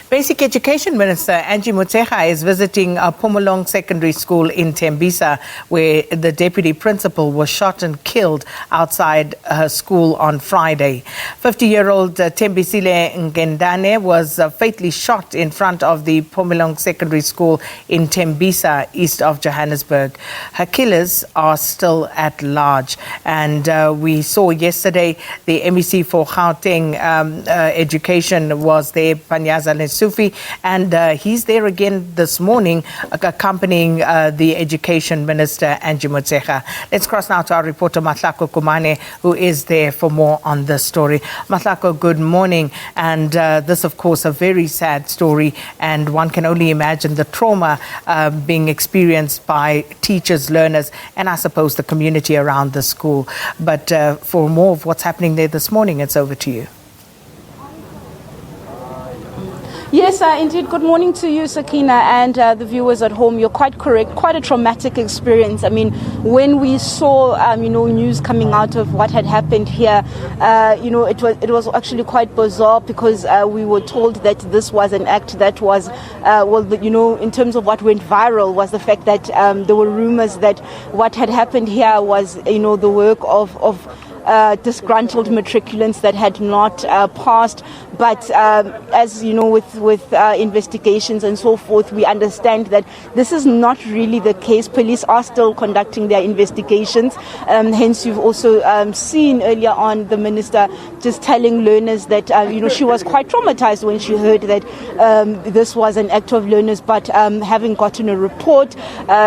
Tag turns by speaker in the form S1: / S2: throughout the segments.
S1: Basic Education Minister Angie Motshekga is visiting Phomolong Secondary School in Tembisa, where the deputy principal was shot and killed outside her school on Friday. 50-year-old Thembisile Ngendane was fatally shot in front of the Phomolong Secondary School in Tembisa East of Johannesburg. Her killers are still at large, and we saw yesterday the MEC for Gauteng Education was there, Phomolong Sufi, and he's there again this morning accompanying the Education Minister Angie Motshekga. Let's cross now to our reporter Mahlako Komane, who is there for more on this story. Mahlako, good morning. And this, of course, a very sad story, and one can only imagine the trauma being experienced by teachers, learners, and I suppose the community around the school. But for more of what's happening there this morning, it's over to you.
S2: Yes, indeed. Good morning to you, Sakina, and the viewers at home. You're quite correct. Quite a traumatic experience. I mean, when we saw, news coming out of what had happened here, it was actually quite bizarre because we were told that this was an act that was, in terms of what went viral, was the fact that there were rumors that what had happened here was, the work of disgruntled matriculants that had not passed. But as you know, with investigations and so forth, we understand that this is not really the case. Police are still conducting their investigations. Hence, you've also seen earlier on the minister just telling learners that she was quite traumatized when she heard that this was an act of learners. But having gotten a report,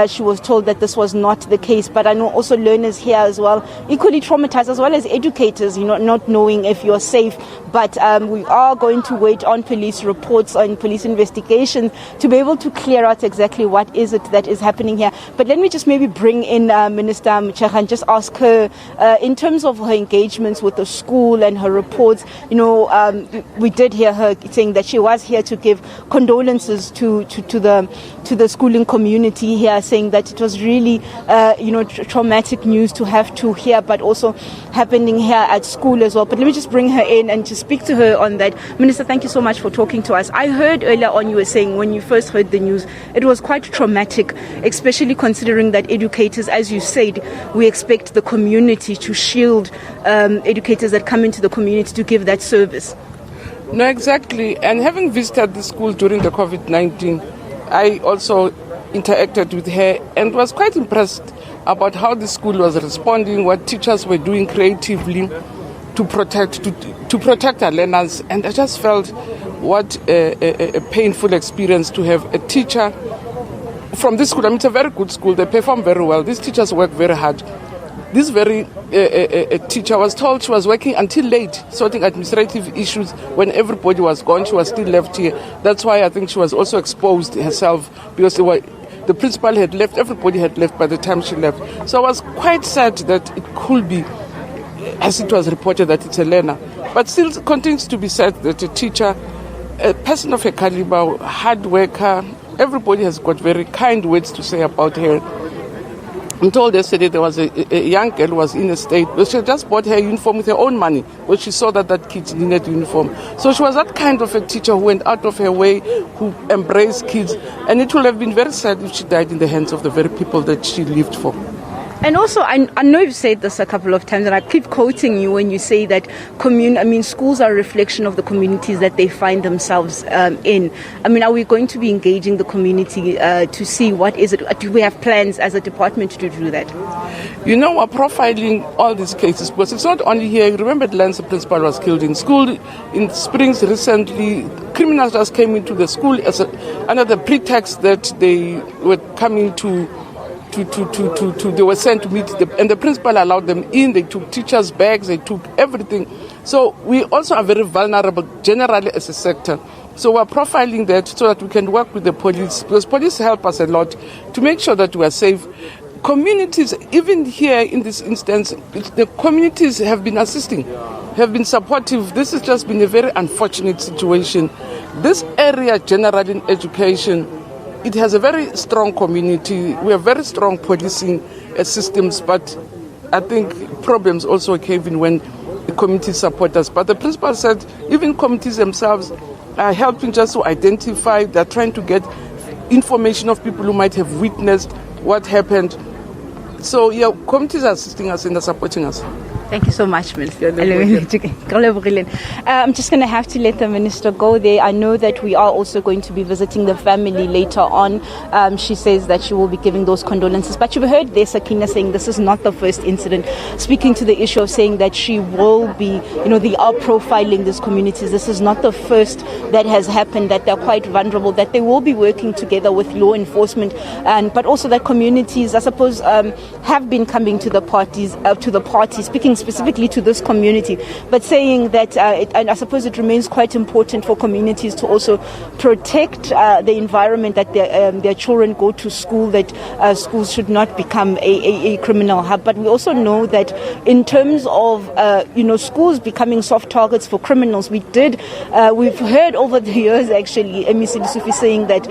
S2: she was told that this was not the case. But I know also learners here as well, equally traumatized, as well as educators, not knowing if you're safe. But we are going to wait on police reports, on police investigations, to be able to clear out exactly what is it that is happening here. But let me just maybe bring in Minister Motshekga and just ask her, in terms of her engagements with the school and her reports, we did hear her saying that she was here to give condolences to the schooling community here, saying that it was really, traumatic news to have to hear, but also happening here at school as well. But let me just bring her in and just speak to her on that. Minister, thank you so much for talking to us. I heard earlier on you were saying when you first heard the news, it was quite traumatic, especially considering that educators, as you said, we expect the community to shield educators that come into the community to give that service.
S3: No, exactly. And having visited the school during the COVID-19, I also interacted with her and was quite impressed about how the school was responding, what teachers were doing creatively to protect our learners. And I just felt what a painful experience to have a teacher from this school. I mean, it's a very good school. They perform very well. These teachers work very hard. This very teacher was told she was working until late, sorting administrative issues. When everybody was gone, she was still left here. That's why I think she was also exposed herself, because the principal had left, everybody had left by the time she left. So I was quite sad that it could be, as it was reported, that it's a learner. But still continues to be said that a teacher, a person of her caliber, hard worker, everybody has got very kind words to say about her. I'm told yesterday there was a young girl who was in a state, but she just bought her uniform with her own money, but she saw that kid needed uniform. So she was that kind of a teacher who went out of her way, who embraced kids, and it would have been very sad if she died in the hands of the very people that she lived for.
S2: And also, I know you've said this a couple of times, and I keep quoting you when you say that schools are a reflection of the communities that they find themselves in. I mean, are we going to be engaging the community to see what is it? Do we have plans as a department to do that?
S3: We're profiling all these cases, because it's not only here. Remember, the Lance principal was killed in school in Springs recently. Criminals just came into the school under the pretext that they were coming they were sent to meet and the principal allowed them in. They took teachers' bags, they took everything. So we also are very vulnerable generally as a sector. So we're profiling that so that we can work with the police, because police help us a lot to make sure that we are safe. Communities, even here in this instance, the communities have been assisting, have been supportive. This has just been a very unfortunate situation. This area generally in education, it has a very strong community. We have very strong policing systems, but I think problems also came in when the community support us. But the principal said even communities themselves are helping just to identify. They're trying to get information of people who might have witnessed what happened. So, yeah, communities are assisting us and are supporting us.
S2: Thank you so much, Minister. I'm just going to have to let the Minister go there. I know that we are also going to be visiting the family later on. She says that she will be giving those condolences. But you've heard there, Sakina, saying this is not the first incident. Speaking to the issue of saying that she will be, they are profiling these communities. This is not the first that has happened, that they're quite vulnerable, that they will be working together with law enforcement, but also that communities, I suppose, have been coming to the party, speaking specifically to this community, but saying that and I suppose it remains quite important for communities to also protect the environment that their children go to school, that schools should not become a criminal hub. But we also know that in terms of schools becoming soft targets for criminals, we've heard over the years actually Thembisile Ngendane saying that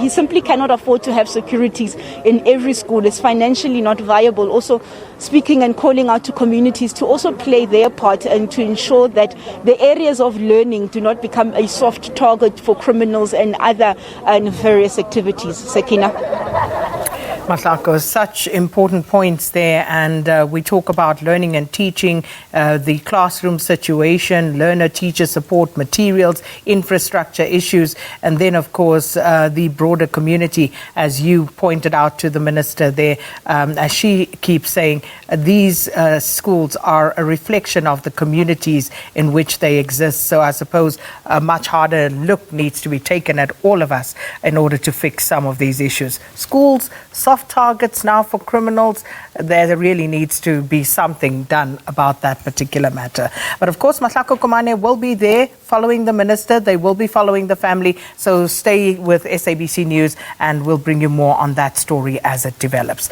S2: he simply cannot afford to have securities in every school. It's financially not viable. Also speaking and calling out to communities to also play their part and to ensure that the areas of learning do not become a soft target for criminals and other nefarious activities. Sakina.
S1: Mahlako, such important points there, and we talk about learning and teaching, the classroom situation, learner-teacher support materials, infrastructure issues, and then, of course, the broader community, as you pointed out to the Minister there, as she keeps saying, these schools are a reflection of the communities in which they exist. So I suppose a much harder look needs to be taken at all of us in order to fix some of these issues. Schools, soft targets now for criminals. There really needs to be something done about that particular matter. But of course, Mahlako Komane will be there following the Minister. They will be following the family. So stay with SABC News and we'll bring you more on that story as it develops.